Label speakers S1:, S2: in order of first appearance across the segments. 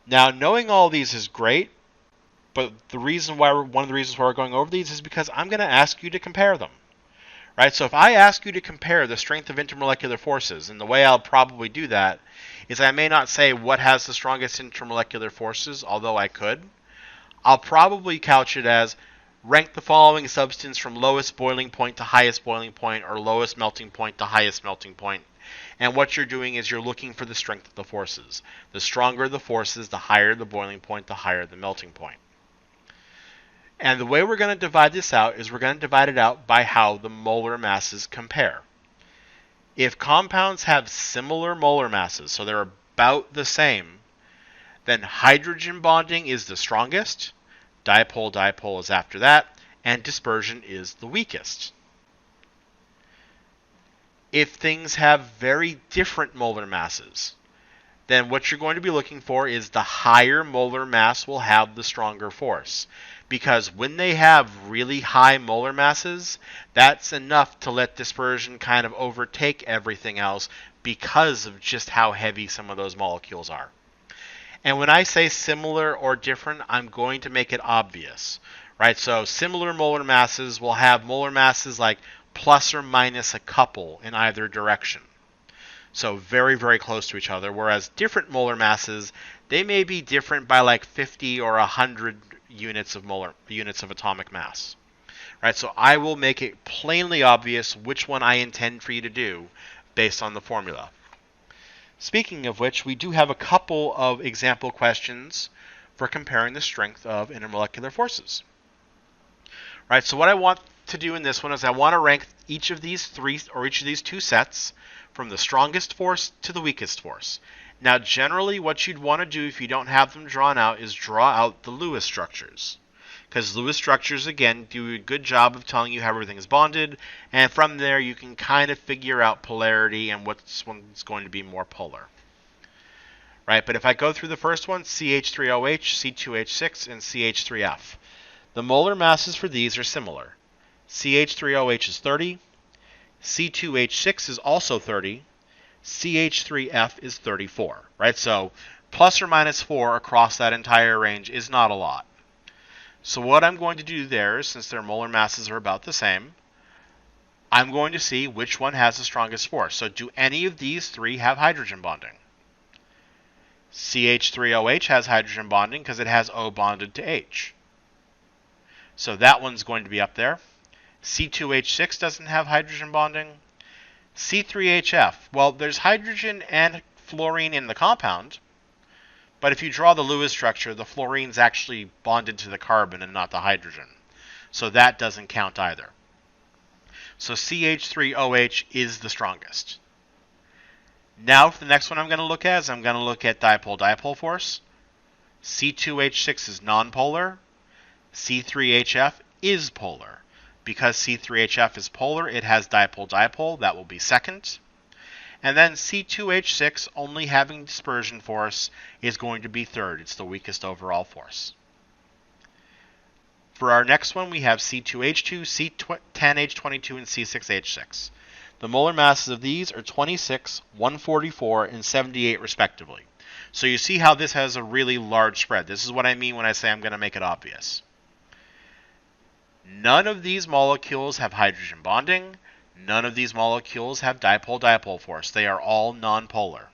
S1: Now, knowing all these is great, but one of the reasons why we're going over these is because I'm going to ask you to compare them. Right? So if I ask you to compare the strength of intermolecular forces, and the way I'll probably do that is I may not say what has the strongest intermolecular forces, although I could. I'll probably couch it as rank the following substance from lowest boiling point to highest boiling point, or lowest melting point to highest melting point. And what you're doing is you're looking for the strength of the forces. The stronger the forces, the higher the boiling point, the higher the melting point. And the way we're going to divide this out is we're going to divide it out by how the molar masses compare. If compounds have similar molar masses, so they're about the same, then hydrogen bonding is the strongest, dipole-dipole is after that, and dispersion is the weakest. If things have very different molar masses, then what you're going to be looking for is the higher molar mass will have the stronger force. Because when they have really high molar masses, that's enough to let dispersion kind of overtake everything else because of just how heavy some of those molecules are. And when I say similar or different, I'm going to make it obvious, right? So similar molar masses will have molar masses like plus or minus a couple in either direction. So very, very close to each other, whereas different molar masses, they may be different by like 50 or 100 units of atomic mass. Right? So I will make it plainly obvious which one I intend for you to do based on the formula. Speaking of which, we do have a couple of example questions for comparing the strength of intermolecular forces. Right? So what I want to do in this one is I want to rank each of these two sets from the strongest force to the weakest force. Now, generally, what you'd want to do if you don't have them drawn out is draw out the Lewis structures. Because Lewis structures, again, do a good job of telling you how everything is bonded, and from there you can kind of figure out polarity and which one's going to be more polar. Right, but if I go through the first one, CH3OH, C2H6, and CH3F, the molar masses for these are similar. CH3OH is 30, C2H6 is also 30, CH3F is 34, right? So plus or minus 4 across that entire range is not a lot. So what I'm going to do there, since their molar masses are about the same, I'm going to see which one has the strongest force. So do any of these three have hydrogen bonding? CH3OH has hydrogen bonding because it has O bonded to H. So that one's going to be up there. C2H6 doesn't have hydrogen bonding. C3HF, well, there's hydrogen and fluorine in the compound, but if you draw the Lewis structure, the fluorine's actually bonded to the carbon and not the hydrogen. So that doesn't count either. So CH3OH is the strongest. Now, the next one I'm going to look at is I'm going to look at dipole-dipole force. C2H6 is nonpolar. C3HF is polar. Because C3HF is polar, it has dipole-dipole. That will be second. And then C2H6, only having dispersion force, is going to be third. It's the weakest overall force. For our next one, we have C2H2, C10H22, and C6H6. The molar masses of these are 26, 144, and 78 respectively. So you see how this has a really large spread. This is what I mean when I say I'm going to make it obvious. None of these molecules have hydrogen bonding. None of these molecules have dipole-dipole force. They are all nonpolar.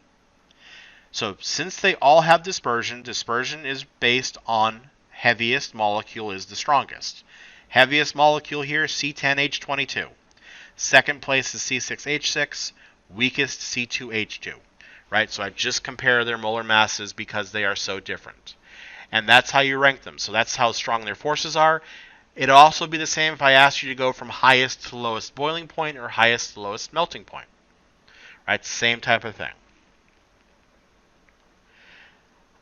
S1: So since they all have dispersion, dispersion is based on heaviest molecule is the strongest. Heaviest molecule here, C10H22. Second place is C6H6. Weakest, C2H2. Right? So I just compare their molar masses because they are so different. And that's how you rank them. So that's how strong their forces are. It'll also be the same if I asked you to go from highest to lowest boiling point or highest to lowest melting point. Right? Same type of thing.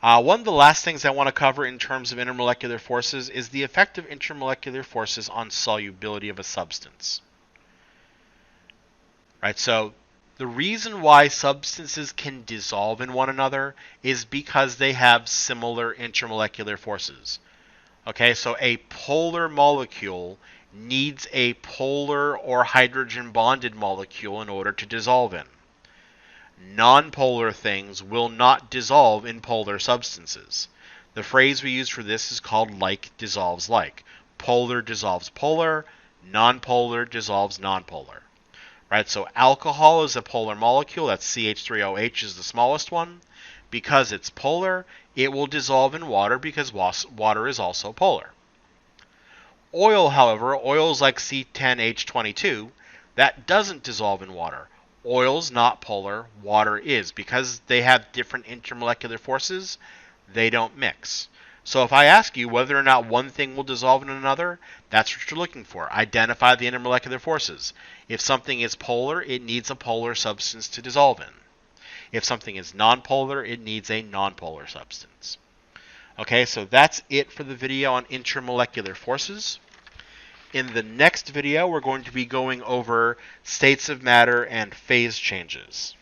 S1: One of the last things I want to cover in terms of intermolecular forces is the effect of intermolecular forces on solubility of a substance. Right? So the reason why substances can dissolve in one another is because they have similar intermolecular forces. Okay, so a polar molecule needs a polar or hydrogen bonded molecule in order to dissolve in. Nonpolar things will not dissolve in polar substances. The phrase we use for this is called like dissolves like. Polar dissolves polar, nonpolar dissolves nonpolar. Right? So alcohol is a polar molecule, that's CH3OH is the smallest one. Because it's polar, it will dissolve in water because water is also polar. Oil, however, oils like C10H22, that doesn't dissolve in water. Oil's not polar, water is. Because they have different intermolecular forces, they don't mix. So if I ask you whether or not one thing will dissolve in another, that's what you're looking for. Identify the intermolecular forces. If something is polar, it needs a polar substance to dissolve in. If something is nonpolar, it needs a nonpolar substance. Okay, so that's it for the video on intermolecular forces. In the next video, we're going to be going over states of matter and phase changes.